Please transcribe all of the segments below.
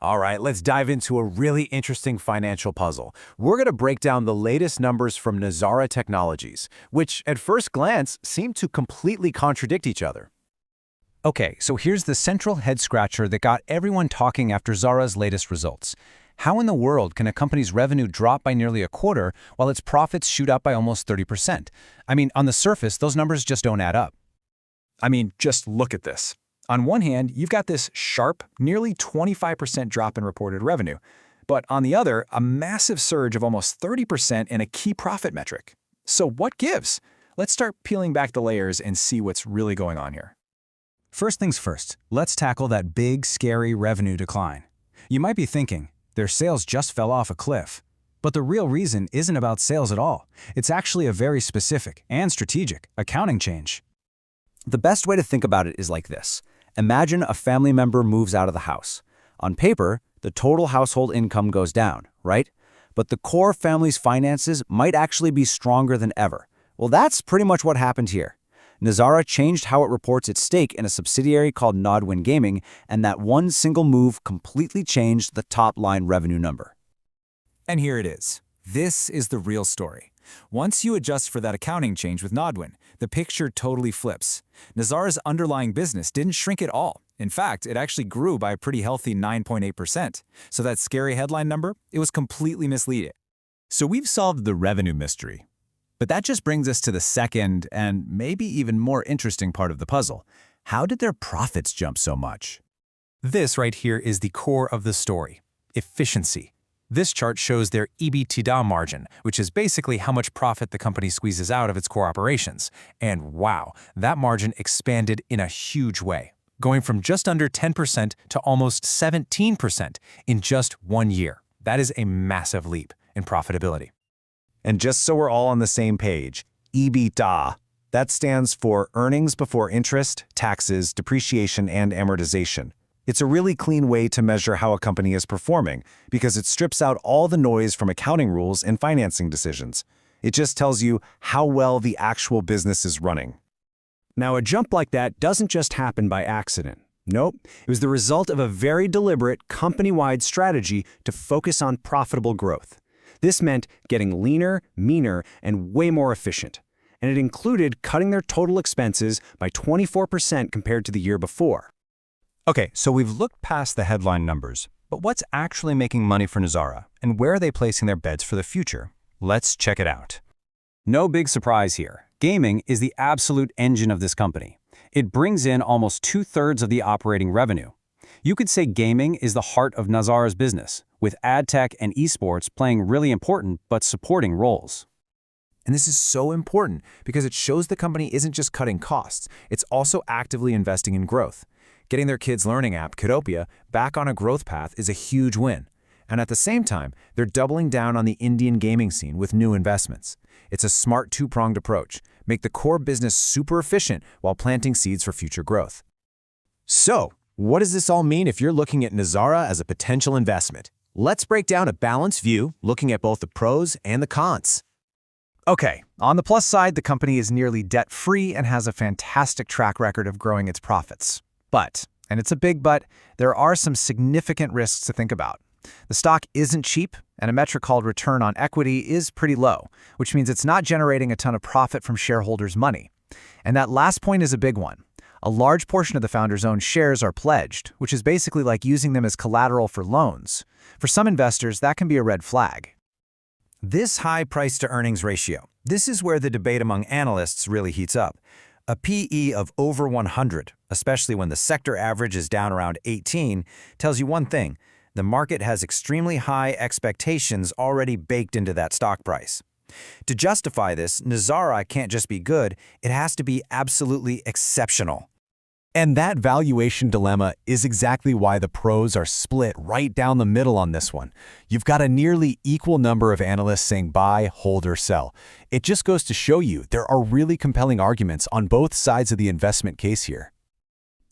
All right, let's dive into a really interesting financial puzzle. We're going to break down the latest numbers from Nazara Technologies, which at first glance seem to completely contradict each other. Okay, so here's the central head-scratcher that got everyone talking after Zara's latest results. How in the world can a company's revenue drop by nearly a quarter while its profits shoot up by almost 30%? I mean, on the surface, those numbers just don't add up. Just look at this. On one hand, you've got this sharp, nearly 25% drop in reported revenue, but on the other, a massive surge of almost 30% in a key profit metric. So what gives? Let's start peeling back the layers and see what's really going on here. First things first, let's tackle that big, scary revenue decline. You might be thinking, their sales just fell off a cliff. But the real reason isn't about sales at all. It's actually a very specific and strategic accounting change. The best way to think about it is like this. Imagine a family member moves out of the house. On paper, the total household income goes down, right? But the core family's finances might actually be stronger than ever. Well, that's pretty much what happened here. Nazara changed how it reports its stake in a subsidiary called Nodwin Gaming, and that one single move completely changed the top-line revenue number. And here it is. This is the real story. Once you adjust for that accounting change with Nodwin, the picture totally flips. Nazara's underlying business didn't shrink at all. In fact, it actually grew by a pretty healthy 9.8%. So that scary headline number, it was completely misleading. So we've solved the revenue mystery. But that just brings us to the second and maybe even more interesting part of the puzzle. How did their profits jump so much? This right here is the core of the story: efficiency. This chart shows their EBITDA margin, which is basically how much profit the company squeezes out of its core operations. And wow, that margin expanded in a huge way, going from just under 10% to almost 17% in just 1 year. That is a massive leap in profitability. And just so we're all on the same page, EBITDA, that stands for earnings before interest, taxes, depreciation, and amortization. It's a really clean way to measure how a company is performing because it strips out all the noise from accounting rules and financing decisions. It just tells you how well the actual business is running. Now, a jump like that doesn't just happen by accident. Nope, it was the result of a very deliberate company-wide strategy to focus on profitable growth. This meant getting leaner, meaner, and way more efficient. And it included cutting their total expenses by 24% compared to the year before. Okay, so we've looked past the headline numbers, but what's actually making money for Nazara, and where are they placing their bets for the future? Let's check it out. No big surprise here. Gaming is the absolute engine of this company. It brings in almost 2/3 of the operating revenue. You could say gaming is the heart of Nazara's business, with ad tech and esports playing really important but supporting roles. And this is so important because it shows the company isn't just cutting costs, it's also actively investing in growth. Getting their kids' learning app, Kidopia, back on a growth path is a huge win. And at the same time, they're doubling down on the Indian gaming scene with new investments. It's a smart two-pronged approach. Make the core business super efficient while planting seeds for future growth. So, what does this all mean if you're looking at Nazara as a potential investment? Let's break down a balanced view, looking at both the pros and the cons. Okay, on the plus side, the company is nearly debt-free and has a fantastic track record of growing its profits. But, and it's a big but, there are some significant risks to think about. The stock isn't cheap, and a metric called return on equity is pretty low, which means it's not generating a ton of profit from shareholders' money. And that last point is a big one. A large portion of the founder's own shares are pledged, which is basically like using them as collateral for loans. For some investors, that can be a red flag. This high price-to-earnings ratio, this is where the debate among analysts really heats up. A PE of over 100, especially when the sector average is down around 18, tells you one thing: the market has extremely high expectations already baked into that stock price. To justify this, Nazara can't just be good, it has to be absolutely exceptional. And that valuation dilemma is exactly why the pros are split right down the middle on this one. You've got a nearly equal number of analysts saying buy, hold, or sell. It just goes to show you there are really compelling arguments on both sides of the investment case here.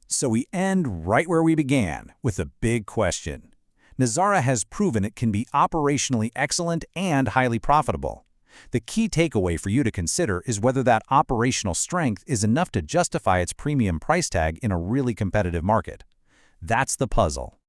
So we end right where we began, with a big question. Nazara has proven it can be operationally excellent and highly profitable. The key takeaway for you to consider is whether that operational strength is enough to justify its premium price tag in a really competitive market. That's the puzzle.